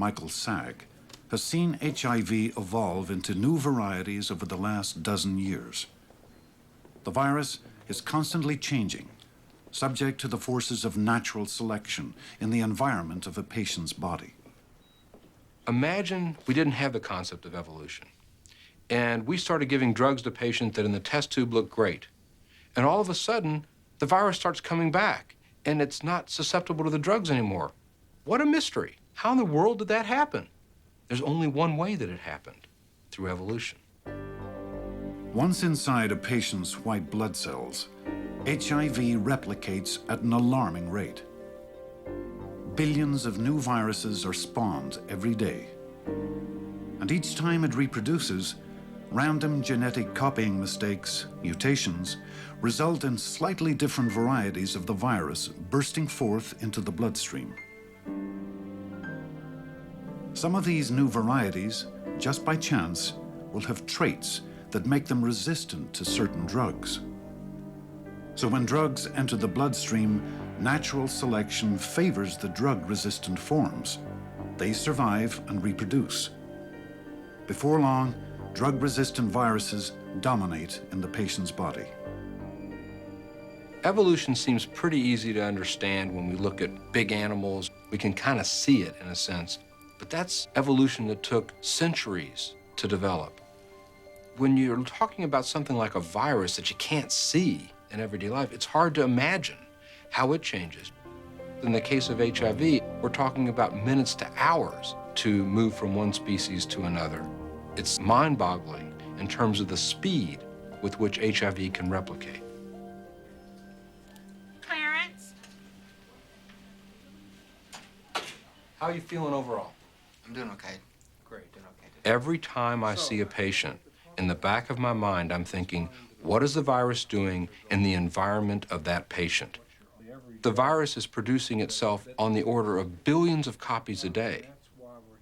Michael Sag, has seen HIV evolve into new varieties over the last dozen years. The virus is constantly changing, subject to the forces of natural selection in the environment of a patient's body. Imagine we didn't have the concept of evolution, and we started giving drugs to patients that in the test tube looked great. And all of a sudden, the virus starts coming back, and it's not susceptible to the drugs anymore. What a mystery. How in the world did that happen? There's only one way that it happened, through evolution. Once inside a patient's white blood cells, HIV replicates at an alarming rate. Billions of new viruses are spawned every day. And each time it reproduces, random genetic copying mistakes, mutations, result in slightly different varieties of the virus bursting forth into the bloodstream. Some of these new varieties, just by chance, will have traits that make them resistant to certain drugs. So when drugs enter the bloodstream, natural selection favors the drug-resistant forms. They survive and reproduce. Before long, drug-resistant viruses dominate in the patient's body. Evolution seems pretty easy to understand when we look at big animals. We can kind of see it in a sense, but that's evolution that took centuries to develop. When you're talking about something like a virus that you can't see in everyday life, it's hard to imagine how it changes. In the case of HIV, we're talking about minutes to hours to move from one species to another. It's mind-boggling in terms of the speed with which HIV can replicate. Clarence? How are you feeling overall? I'm doing okay. Great, doing okay. Every time I see a patient, in the back of my mind, I'm thinking, what is the virus doing in the environment of that patient? The virus is producing itself on the order of billions of copies a day.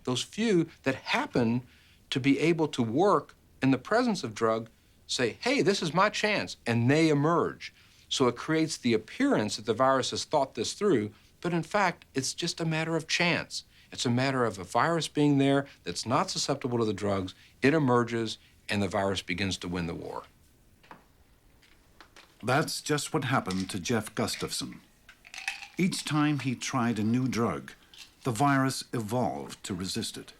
Those few that happen to be able to work in the presence of drug say, hey, this is my chance, and they emerge. So it creates the appearance that the virus has thought this through, but in fact, it's just a matter of chance. It's a matter of a virus being there that's not susceptible to the drugs, it emerges, and the virus begins to win the war. That's just what happened to Jeff Gustafson. Each time he tried a new drug, the virus evolved to resist it.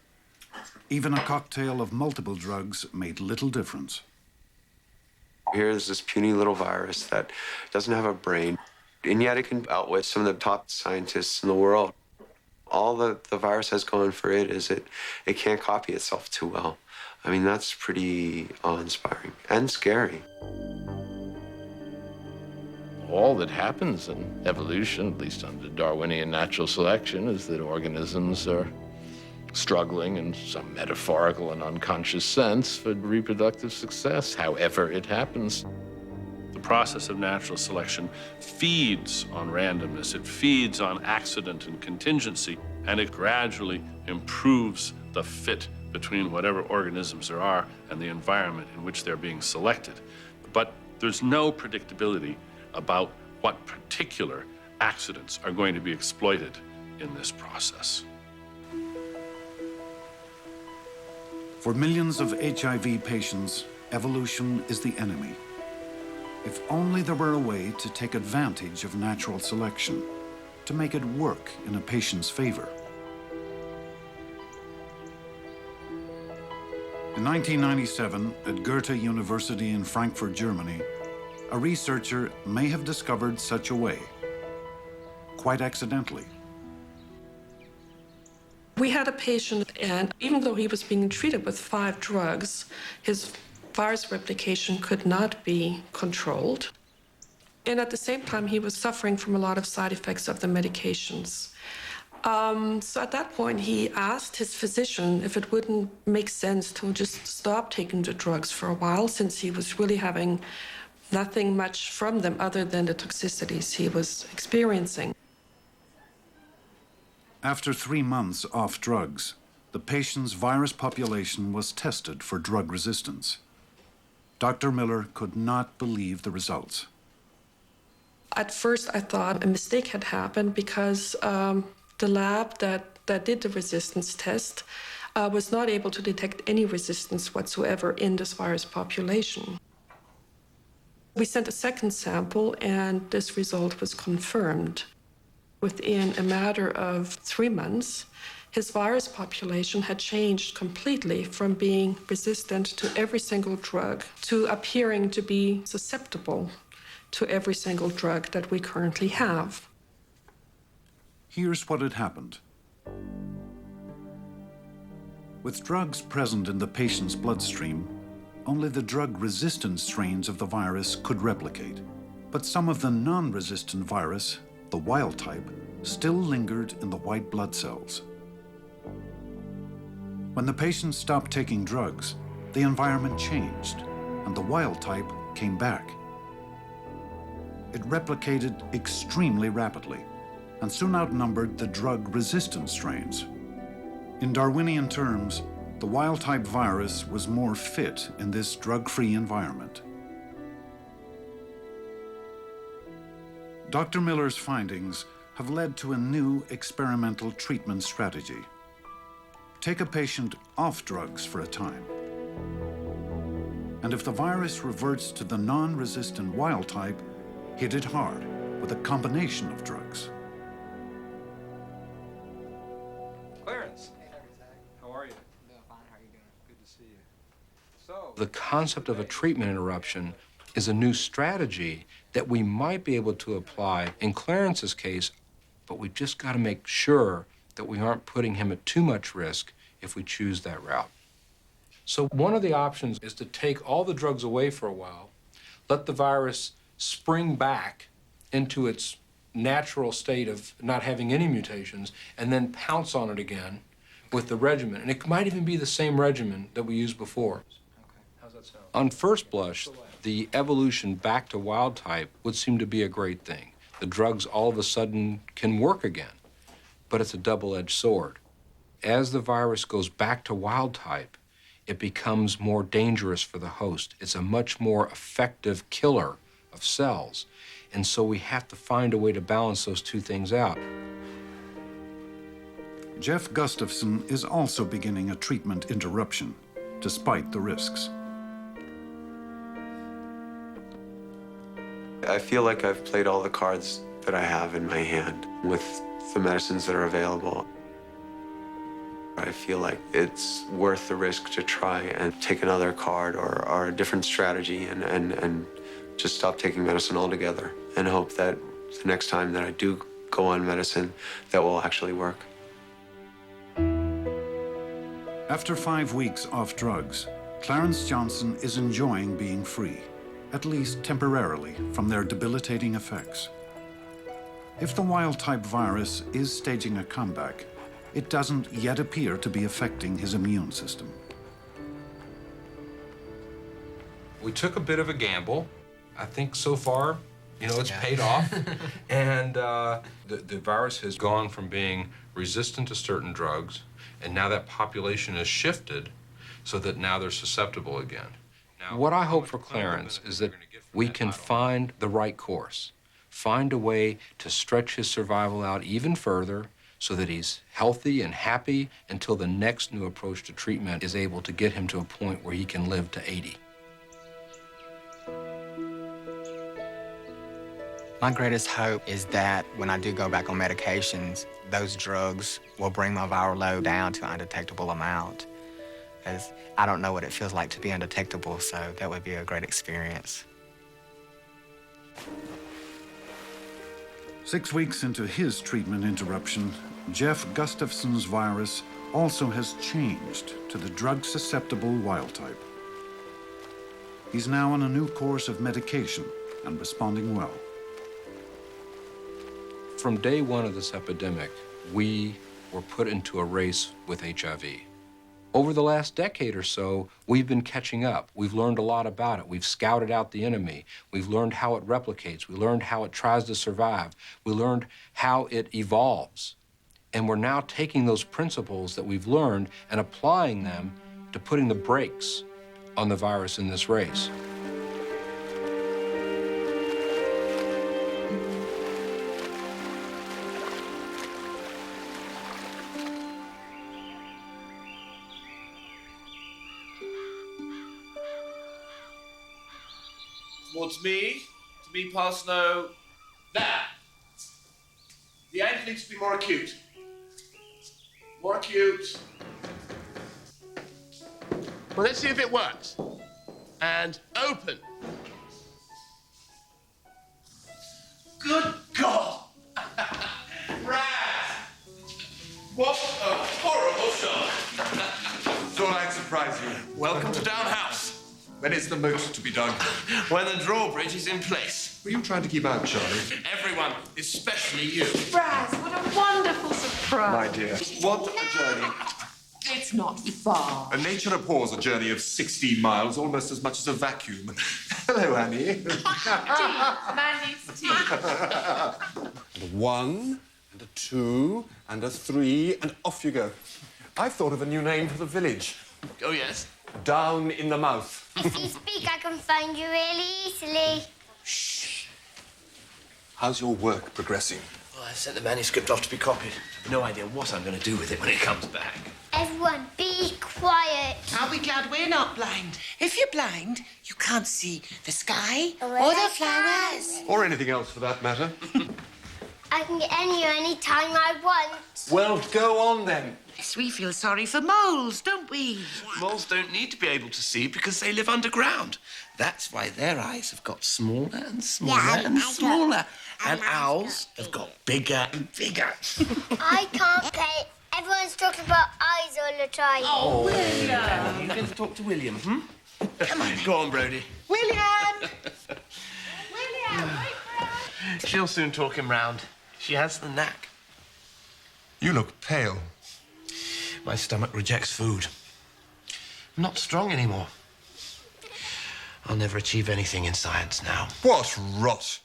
Even a cocktail of multiple drugs made little difference. Here's this puny little virus that doesn't have a brain, and yet it can outwit some of the top scientists in the world. All the virus has going for it is it can't copy itself too well. I mean, that's pretty awe-inspiring and scary. All that happens in evolution, at least under Darwinian natural selection, is that organisms are struggling in some metaphorical and unconscious sense for reproductive success, however it happens. The process of natural selection feeds on randomness, it feeds on accident and contingency, and it gradually improves the fit between whatever organisms there are and the environment in which they're being selected. But there's no predictability about what particular accidents are going to be exploited in this process. For millions of HIV patients, evolution is the enemy. If only there were a way to take advantage of natural selection, to make it work in a patient's favor. In 1997, at Goethe University in Frankfurt, Germany, a researcher may have discovered such a way, quite accidentally. We had a patient, and even though he was being treated with 5 drugs, his virus replication could not be controlled. And at the same time, he was suffering from a lot of side effects of the medications. So at that point, he asked his physician if it wouldn't make sense to just stop taking the drugs for a while, since he was really having nothing much from them other than the toxicities he was experiencing. After 3 months off drugs, the patient's virus population was tested for drug resistance. Dr. Miller could not believe the results. At first, I thought a mistake had happened because the lab that that did the resistance test was not able to detect any resistance whatsoever in this virus population. We sent a second sample, and this result was confirmed. Within a matter of 3 months, his virus population had changed completely from being resistant to every single drug to appearing to be susceptible to every single drug that we currently have. Here's what had happened. With drugs present in the patient's bloodstream, only the drug-resistant strains of the virus could replicate. But some of the non-resistant virus, the wild type, still lingered in the white blood cells. When the patient stopped taking drugs, the environment changed, and the wild type came back. It replicated extremely rapidly, and soon outnumbered the drug-resistant strains. In Darwinian terms, the wild-type virus was more fit in this drug-free environment. Dr. Miller's findings have led to a new experimental treatment strategy. Take a patient off drugs for a time. And if the virus reverts to the non-resistant wild type, hit it hard with a combination of drugs. Clarence, how are you? Doing fine. How are you doing? Good to see you. So, the concept of a treatment interruption is a new strategy that we might be able to apply in Clarence's case, but we've just got to make sure that we aren't putting him at too much risk if we choose that route. So one of the options is to take all the drugs away for a while, let the virus spring back into its natural state of not having any mutations, and then pounce on it again with the regimen. And it might even be the same regimen that we used before. Okay. How's that sound? On first blush, the evolution back to wild type would seem to be a great thing. The drugs all of a sudden can work again, but it's a double-edged sword. As the virus goes back to wild type, it becomes more dangerous for the host. It's a much more effective killer of cells. And so we have to find a way to balance those two things out. Jeff Gustafson is also beginning a treatment interruption, despite the risks. I feel like I've played all the cards that I have in my hand with the medicines that are available. I feel like it's worth the risk to try and take another card or a different strategy and just stop taking medicine altogether and hope that the next time that I do go on medicine, that will actually work. After 5 weeks off drugs, Clarence Johnson is enjoying being free, at least temporarily, from their debilitating effects. If the wild-type virus is staging a comeback, it doesn't yet appear to be affecting his immune system. We took a bit of a gamble. I think so far, it's paid off. And the virus has gone from being resistant to certain drugs, and now that population has shifted so that now they're susceptible again. Now, what I hope for Clarence is that we can find the right course, find a way to stretch his survival out even further so that he's healthy and happy until the next new approach to treatment is able to get him to a point where he can live to 80. My greatest hope is that when I do go back on medications, those drugs will bring my viral load down to an undetectable amount. Because I don't know what it feels like to be undetectable, so that would be a great experience. 6 weeks into his treatment interruption, Jeff Gustafson's virus also has changed to the drug-susceptible wild type. He's now on a new course of medication and responding well. From day one of this epidemic, we were put into a race with HIV. Over the last decade or so, we've been catching up. We've learned a lot about it. We've scouted out the enemy. We've learned how it replicates. We learned how it tries to survive. We learned how it evolves. And we're now taking those principles that we've learned and applying them to putting the brakes on the virus in this race. towards me, to me past no. There. The end needs to be more acute. More acute. Well, let's see if it works. And open. Good God! Raz! What a horrible shot! Thought I'd surprise you. Welcome to Down House. When is the moat to be done? When the drawbridge is in place. Were you trying to keep out, Charlie? Everyone, especially you. Raz, what a wonderful surprise. My dear, what a journey. It's not far. Nature abhors a journey of 16 miles almost as much as a vacuum. Hello, Annie. Mandy's tea. And a 1, and a 2, and a 3, and off you go. I've thought of a new name for the village. Oh, yes? Down in the mouth. If you speak, I can find you really easily. Shh. How's your work progressing? Well, I sent the manuscript off to be copied. I've no idea what I'm going to do with it when it comes back. Everyone, be quiet. I'll be glad we're not blind. If you're blind, you can't see the sky Or or the the flowers. Or anything else for that matter. I can get in here any time I want. Well, go on then. Yes, we feel sorry for moles, don't we? Moles don't need to be able to see because they live underground. That's why their eyes have got smaller and smaller and smaller. And owls have got bigger and bigger. I can't play. Everyone's talking about eyes all the time. Oh, William! You going to talk to William, hmm? Come on. Go on, Brodie. William! William, wait for us! She'll soon talk him round. She has the knack. You look pale. My stomach rejects food. I'm not strong anymore. I'll never achieve anything in science now. What rot.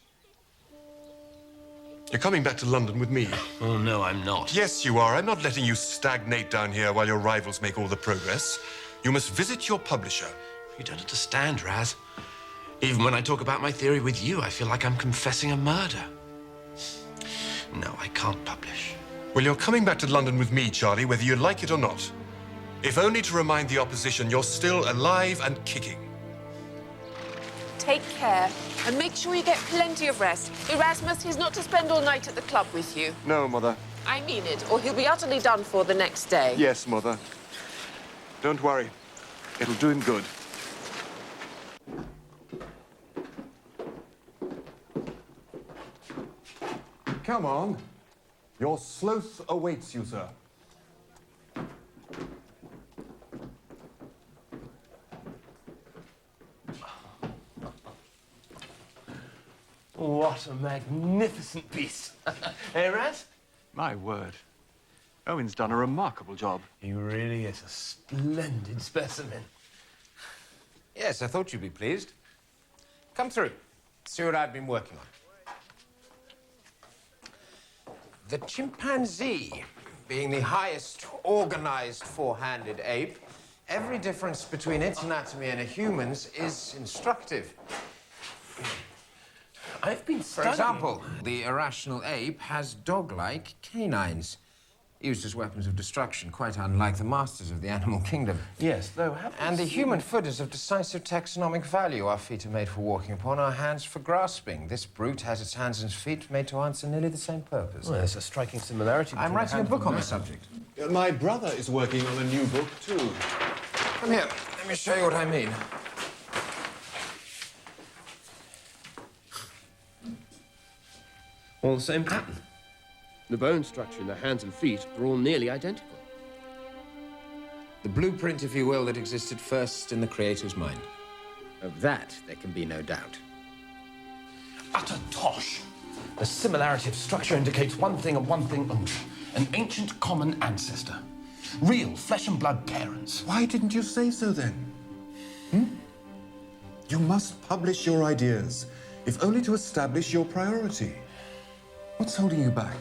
You're coming back to London with me. Oh, no, I'm not. Yes, you are. I'm not letting you stagnate down here while your rivals make all the progress. You must visit your publisher. You don't understand, Raz. Even when I talk about my theory with you, I feel like I'm confessing a murder. No, I can't publish. Well, you're coming back to London with me, Charlie, whether you like it or not. If only to remind the opposition you're still alive and kicking. Take care and make sure you get plenty of rest. Erasmus, he's not to spend all night at the club with you. No, Mother. I mean it, or he'll be utterly done for the next day. Yes, Mother. Don't worry. It'll do him good. Come on. Your sloth awaits you, sir. What a magnificent piece. Hey, Raz? My word. Owen's done a remarkable job. He really is a splendid specimen. Yes, I thought you'd be pleased. Come through. See what I've been working on. The chimpanzee, being the highest organized four-handed ape, every difference between its anatomy and a human's is instructive. I've been For studying... example, the irrational ape has dog-like canines, used as weapons of destruction, quite unlike the masters of the animal kingdom. Yes, though... And the human foot is of decisive taxonomic value. Our feet are made for walking upon, our hands for grasping. This brute has its hands and feet made to answer nearly the same purpose. Well, there's a striking similarity between I'm writing a the book on the hand subject. My brother is working on a new book, too. Come here, let me show you what I mean. All the same pattern. The bone structure in the hands and feet are all nearly identical. The blueprint, if you will, that existed first in the Creator's mind. Of that, there can be no doubt. Utter tosh. The similarity of structure indicates one thing and one thing only. An ancient common ancestor. Real flesh and blood parents. Why didn't you say so then? You must publish your ideas, if only to establish your priority. What's holding you back?